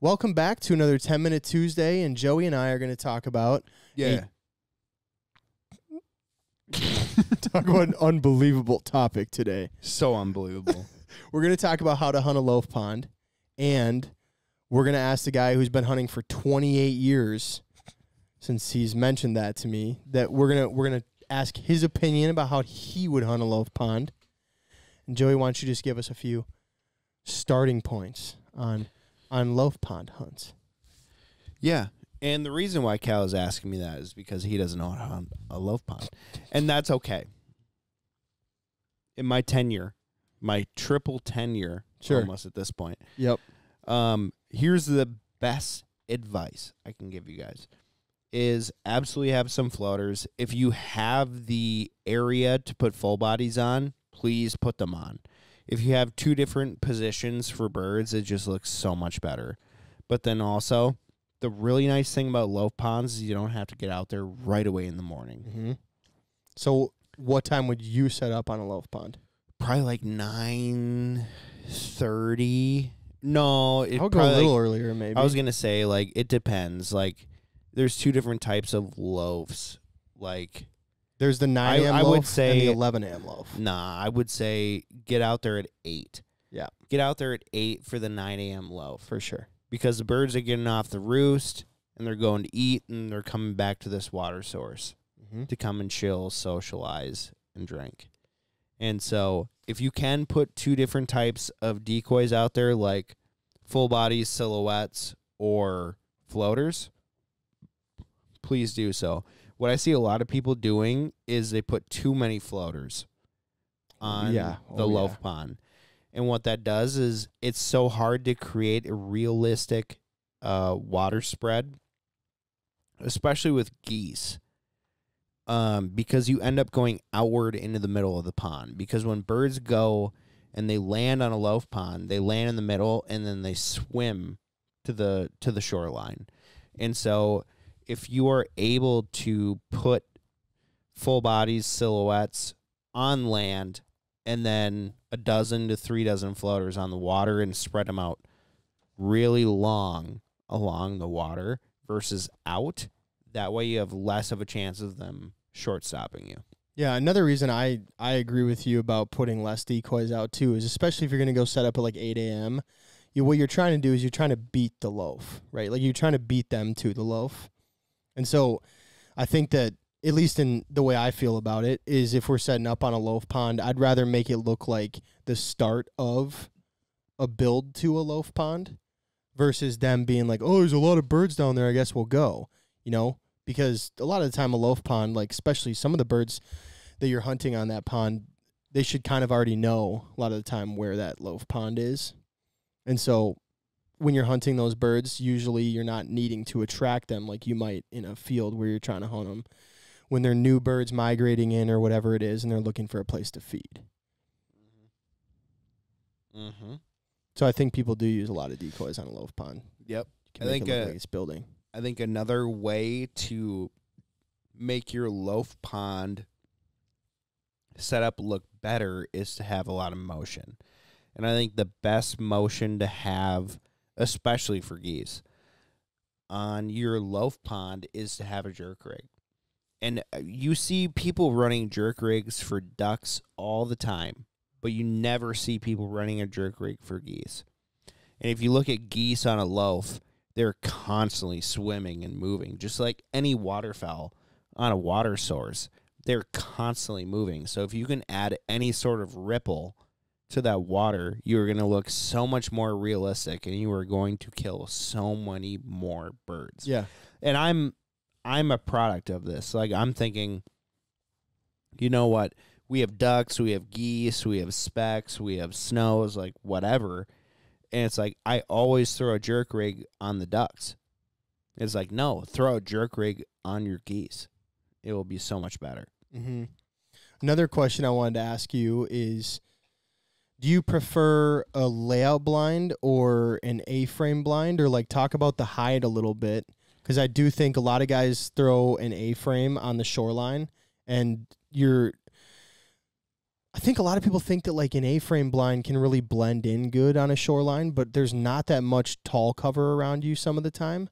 Welcome back to another 10-Minute Tuesday, and Joey and I are going to talk about Yeah. talk about an unbelievable topic today. So unbelievable. We're going to talk about how to hunt a loaf pond, and we're going to ask the guy who's been hunting for 28 years, since he's mentioned that to me, that we're gonna ask his opinion about how he would hunt a loaf pond. And Joey, why don't you just give us a few starting points on loaf pond hunts? Yeah. And the reason why Cal is asking me that is because he doesn't know how to hunt a loaf pond. And that's okay. In my tenure, my triple tenure, Sure. almost at this point, Yep. here's the best advice I can give you guys, is absolutely have some floaters. If you have the area to put full bodies on, please put them on. If you have two different positions for birds, it just looks so much better. But then also, the really nice thing about loaf ponds is you don't have to get out there right away in the morning. Mm-hmm. So what time would you set up on a loaf pond? Probably like 9:30. No, it I'll go a little earlier, maybe. I was going to say, like, it depends. Like, there's two different types of loaves. Like, there's the 9 a.m. I loaf would say, and the 11 a.m. loaf. Nah, I would say get out there at 8. Yeah. Get out there at 8 for the 9 a.m. loaf. For sure. Because the birds are getting off the roost, and they're going to eat, and they're coming back to this water source to come and chill, socialize, and drink. And so if you can put two different types of decoys out there, like full bodies, silhouettes, or floaters, please do so. What I see a lot of people doing is they put too many floaters on the loaf pond. And what that does is it's so hard to create a realistic water spread, especially with geese, because you end up going outward into the middle of the pond. Because when birds go and they land on a loaf pond, they land in the middle and then they swim to the shoreline. And so if you are able to put full bodies, silhouettes on land, and then a dozen to 3 dozen floaters on the water and spread them out really long along the water versus out, that way you have less of a chance of them short-stopping you. Yeah, another reason I agree with you about putting less decoys out, too, is especially if you're going to go set up at like 8 a.m., what you're trying to do is you're trying to beat the loaf, right? Like you're trying to beat them to the loaf. And so I think that, at least in the way I feel about it, is if we're setting up on a loaf pond, I'd rather make it look like the start of a build to a loaf pond versus them being like, oh, there's a lot of birds down there, I guess we'll go, you know? Because a lot of the time a loaf pond, like especially some of the birds that you're hunting on that pond, they should kind of already know a lot of the time where that loaf pond is. And so when you're hunting those birds, usually you're not needing to attract them like you might in a field where you're trying to hunt them when they're new birds migrating in or whatever it is, and they're looking for a place to feed. Mm-hmm. So I think people do use a lot of decoys on a loaf pond. Yep. I think it look like it's building. I think another way to make your loaf pond setup look better is to have a lot of motion. And I think the best motion to have, especially for geese, on your loaf pond is to have a jerk rig. And you see people running jerk rigs for ducks all the time, but you never see people running a jerk rig for geese. And if you look at geese on a loaf, they're constantly swimming and moving, just like any waterfowl on a water source. They're constantly moving. So if you can add any sort of ripple to that water, you're going to look so much more realistic, and you are going to kill so many more birds. Yeah. And I'm a product of this. Like, I'm thinking, you know what? We have ducks, we have geese, we have specks, we have snows, like whatever. And it's like, I always throw a jerk rig on the ducks. It's like, no, throw a jerk rig on your geese. It will be so much better. Mm-hmm. Another question I wanted to ask you is, do you prefer a layout blind or an A-frame blind? Or, like, talk about the height a little bit. Because I do think a lot of guys throw an A-frame on the shoreline, and I think a lot of people think that like an A-frame blind can really blend in good on a shoreline, but there's not that much tall cover around you some of the time.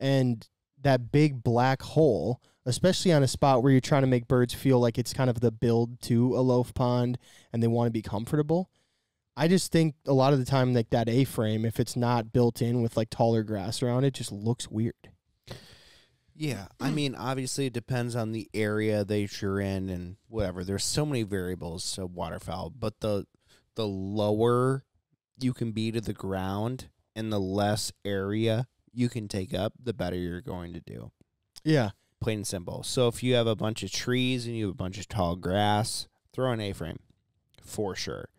And that big black hole, especially on a spot where you're trying to make birds feel like it's kind of the build to a loaf pond and they want to be comfortable. I just think a lot of the time like that A-frame, if it's not built in with like taller grass around it, just looks weird. Yeah, I mean, obviously it depends on the area that you're in and whatever. There's so many variables to waterfowl, but the lower you can be to the ground and the less area you can take up, the better you're going to do. Yeah. Plain and simple. So if you have a bunch of trees and you have a bunch of tall grass, throw an A-frame for sure.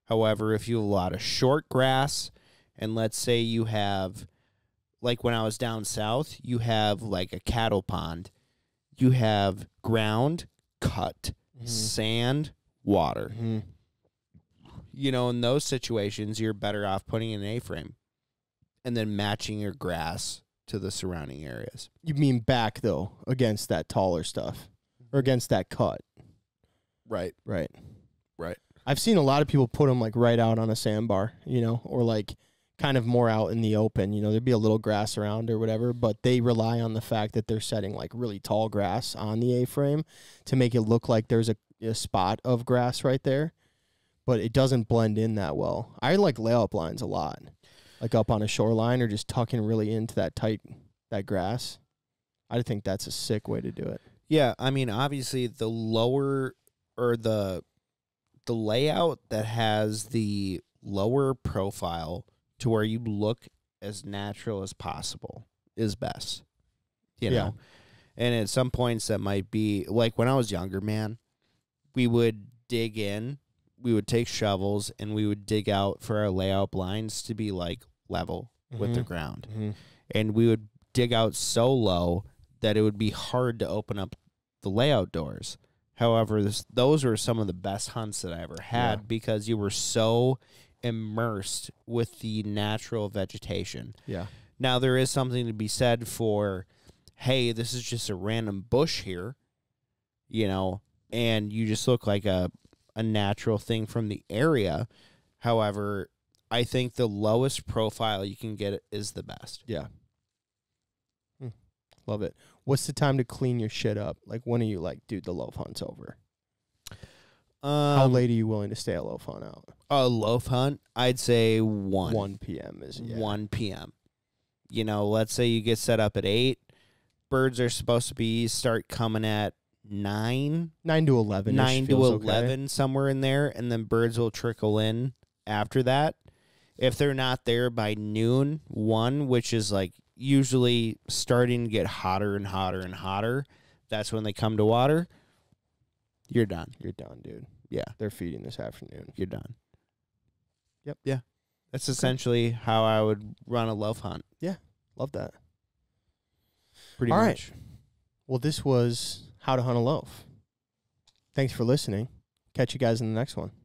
However, if you have a lot of short grass, and let's say you have, like when I was down south, you have like a cattle pond. You have ground, cut, sand, water. You know, in those situations, you're better off putting in an A-frame and then matching your grass to the surrounding areas. You mean back, though, against that taller stuff or against that cut? Right. Right. Right. I've seen a lot of people put them like right out on a sandbar, you know, or like kind of more out in the open. You know, there'd be a little grass around or whatever, but they rely on the fact that they're setting like really tall grass on the A-frame to make it look like there's a spot of grass right there, but it doesn't blend in that well. I like layout lines a lot, like up on a shoreline or just tucking really into that grass. I think that's a sick way to do it. Yeah, I mean, obviously the lower or the layout that has the lower profile to where you look as natural as possible is best, you know? And at some points that might be, like when I was younger, man, we would dig in, we would take shovels, and we would dig out for our layout blinds to be like level with the ground. And we would dig out so low that it would be hard to open up the layout doors. However, those were some of the best hunts that I ever had because you were so immersed with the natural vegetation. Yeah. Now, there is something to be said for, hey, this is just a random bush here, you know, and you just look like a natural thing from the area. However, I think the lowest profile you can get is the best. Yeah. Love it. What's the time to clean your shit up? Like, when are you like, dude, the loaf hunt's over? How late are you willing to stay a loaf hunt out? A loaf hunt, I'd say 1. 1 p.m. is 1 p.m. You know, let's say you get set up at 8. Birds are supposed to start coming at 9. 9 to 11. 9 to 11, somewhere in there, and then birds will trickle in after that. If they're not there by noon, 1, which is like usually starting to get hotter and hotter and hotter, that's when they come to water. You're done. You're done, dude. Yeah. They're feeding this afternoon. You're done. Yep. Yeah. That's essentially how I would run a loaf hunt. Yeah. Love that. Pretty All much. Right. Well, this was How to Hunt a Loaf. Thanks for listening. Catch you guys in the next one.